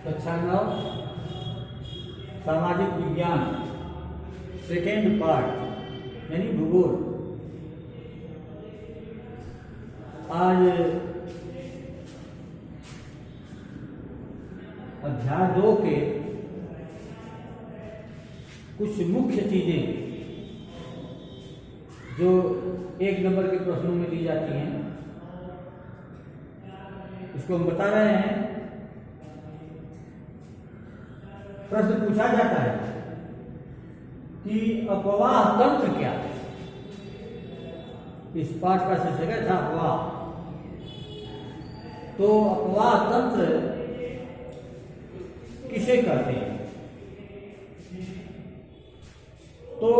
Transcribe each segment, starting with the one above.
कक्षा 9 सामाजिक विज्ञान सेकेंड पार्ट यानी भूगोल। आज अध्याय 2 के कुछ मुख्य चीजें जो 1 नंबर के प्रश्नों में दी जाती हैं, इसको हम बता रहे हैं। प्रश्न पूछा जाता है कि अपवाह तंत्र क्या है। इस पाठ का शीर्षक था अपवाह। तो अपवाह तंत्र किसे कहते हैं? तो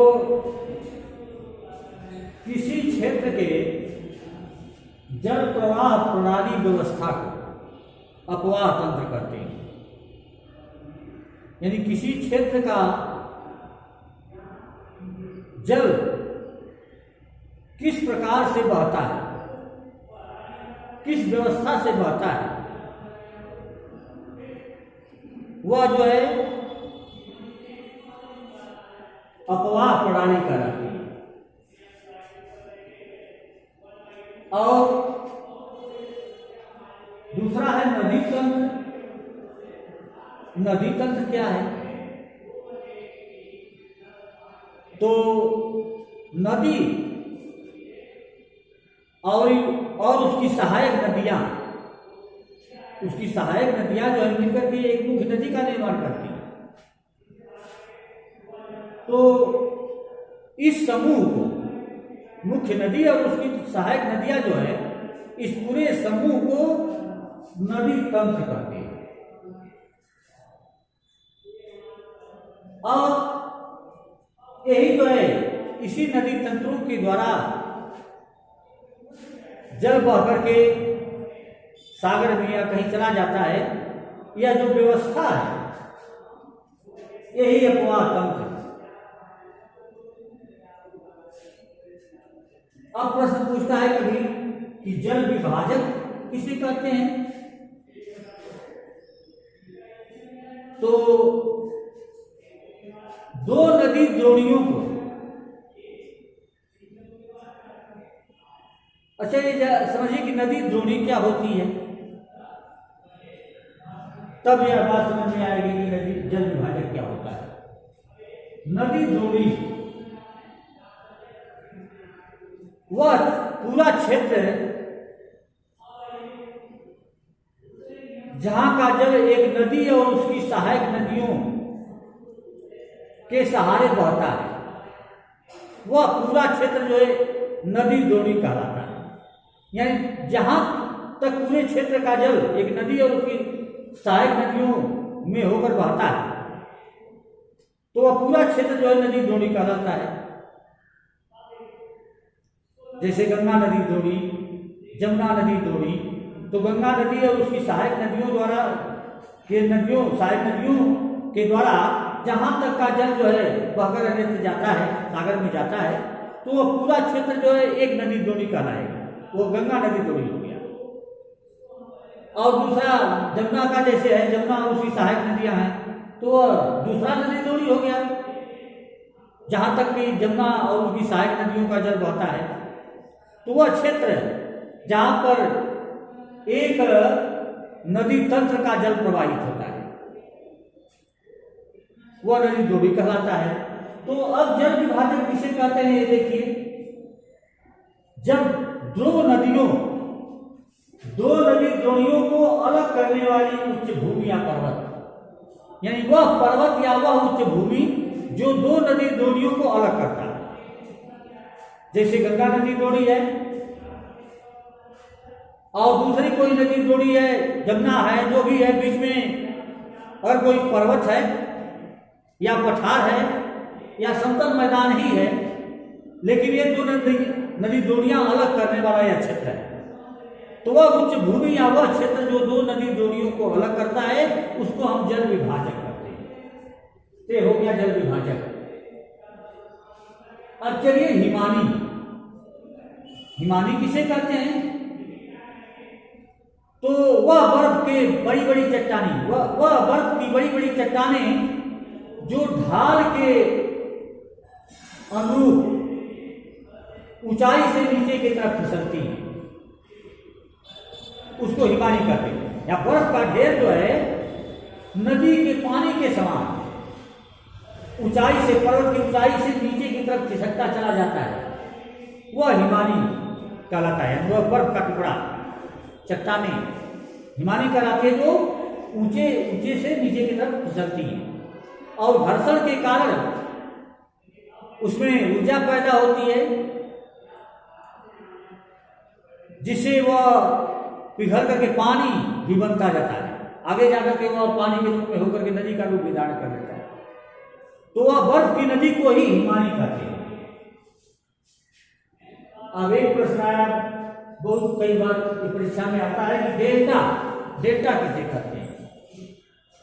किसी क्षेत्र के जल प्रवाह प्रणाली व्यवस्था को अपवाह तंत्र कहते हैं। यानी किसी क्षेत्र का जल किस प्रकार से बहता है, किस व्यवस्था से बहता है, वह जो है अपवाह प्रणाली कहलाती है। और दूसरा है नदी तंत्र। नदी तंत्र क्या है? तो नदी और उसकी सहायक नदियां, जो है मिलकर के एक मुख्य नदी का निर्माण करती हैं। तो इस समूह को, मुख्य नदी और उसकी सहायक नदियां जो है, इस पूरे समूह को नदी तंत्र कहते हैं। और यही जो है, इसी नदी तंत्रों के द्वारा जल बह करके सागर में या कहीं चला जाता है, यह जो व्यवस्था है, यही अपवाह तंत्र। अब प्रश्न पूछता है कभी कि जल विभाजक किसे कहते हैं? तो दो नदी द्रोणियों को, अच्छा ये समझिए कि नदी द्रोणी क्या होती है, तब यह बात समझ में आएगी कि नदी जल विभाजक क्या होता है। नदी द्रोणी वह पूरा क्षेत्र जहां का जल एक नदी और उसकी सहायक नदियों के सहारे बहता है, वह पूरा क्षेत्र जो है नदी द्रोणी कहलाता है। यानी जहां तक पूरे क्षेत्र का जल एक नदी और उसकी सहायक नदियों में होकर बहता है, तो वह पूरा क्षेत्र जो है नदी द्रोणी कहलाता है। जैसे गंगा नदी द्रोणी, जमुना नदी द्रोणी। तो गंगा नदी और उसकी सहायक नदियों सहायक नदियों के द्वारा जहां तक का जल जो है बहकर अन्यत्र जाता है, सागर में जाता है, तो वह पूरा क्षेत्र जो है एक नदी द्रोणी कहलाएगा, वो गंगा नदी द्रोणी हो गया। और दूसरा जमुना का जैसे है, जमुना और उसकी सहायक नदियां हैं, तो वह दूसरा नदी द्रोणी हो गया। जहां तक कि जमुना और उसकी सहायक नदियों का जल बहता है, तो वह क्षेत्र जहां पर एक नदी तंत्र का जल प्रवाहित होता है, वह नदी द्रोणी कहलाता है। तो अब जल विभाजक किसे कहते हैं, ये देखिए। जब दो नदी द्रोणियों को अलग करने वाली उच्च भूमि या पर्वत, यानी वह पर्वत या वह उच्च भूमि जो दो नदी द्रोणियों को अलग करता है। जैसे गंगा नदी द्रोणी है और दूसरी कोई नदी द्रोणी है, जमुना है, जो भी है, बीच में अगर कोई पर्वत है या पठार है या समतल मैदान ही है, लेकिन ये दो नदी द्रोणियां अलग करने वाला यह क्षेत्र है, तो वह उच्च भूमि या वह क्षेत्र जो दो नदी द्रोणियों को अलग करता है, उसको हम जल विभाजक कहते हैं। ये हो गया जल विभाजक। अब चलिए हिमानी। हिमानी किसे कहते हैं? तो वह बर्फ के बड़ी बड़ी चट्टानें, वह बर्फ की बड़ी बड़ी चट्टानें जो ढाल के अनुरूप ऊंचाई से नीचे की तरफ फिसलती हैं, उसको हिमानी कहते हैं। या बर्फ का ढेर जो है नदी के पानी के समान ऊंचाई से, पर्वत की ऊंचाई से नीचे की तरफ खिसकता चला जाता है, वह हिमानी कहलाता है। वह बर्फ का टुकड़ा, चट्टानें हिमानी कहलाते हैं, जो ऊंचे ऊंचे से नीचे की तरफ फिसलती हैं और घर्षण के कारण उसमें ऊर्जा पैदा होती है, जिससे वह पिघल करके पानी भी बनता जाता है। आगे जाकर के वह पानी के रूप में होकर के नदी का रूप भी धारण कर लेता है। तो वह बर्फ की नदी को ही हिमानी कहते हैं। अब एक प्रश्न आया, बहुत कई बार परीक्षा में आता है कि डेल्टा किसे कहते हैं?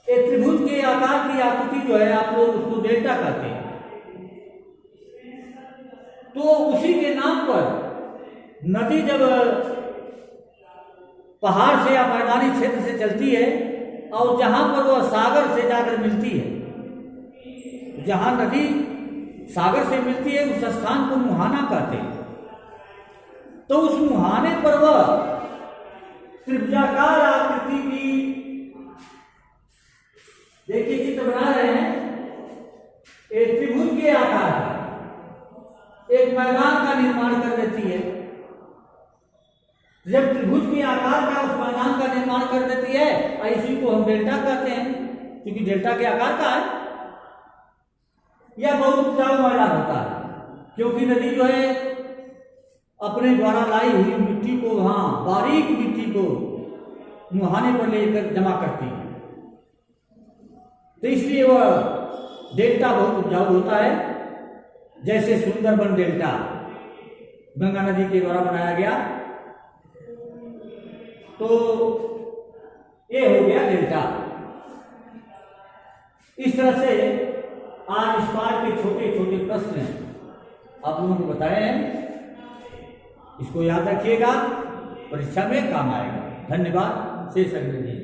एक त्रिभुज के आकार की आकृति जो है, आप लोग उसको डेल्टा कहते हैं। तो उसी के नाम पर नदी जब पहाड़ से या मैदानी क्षेत्र से चलती है और जहां पर वह सागर से जाकर मिलती है, जहां नदी सागर से मिलती है उस स्थान को मुहाना कहते हैं। तो उस मुहाने पर वह त्रिभुजाकार आकृति की, देखिए चित्र बना रहे हैं, एक त्रिभुज के आकार का एक मैदान का निर्माण कर देती है। जब त्रिभुज के आकार का उस मैदान का निर्माण कर देती है, इसी को हम डेल्टा कहते हैं, क्योंकि डेल्टा के आकार का है। यह बहुत उपजाऊ मैदान होता है, क्योंकि नदी जो है अपने द्वारा लाई हुई मिट्टी को, वहां बारीक मिट्टी को मुहाने पर लेकर जमा करती है, तो इसलिए वह डेल्टा बहुत उपजाऊ होता है। जैसे सुंदरबन डेल्टा गंगा नदी के द्वारा बनाया गया, तो ये हो गया डेल्टा। इस तरह से आज इस पाठ के छोटे छोटे प्रश्न आप लोगों को बताए हैं, इसको याद रखिएगा, परीक्षा में काम आएगा। धन्यवाद। शेष अग्रजी।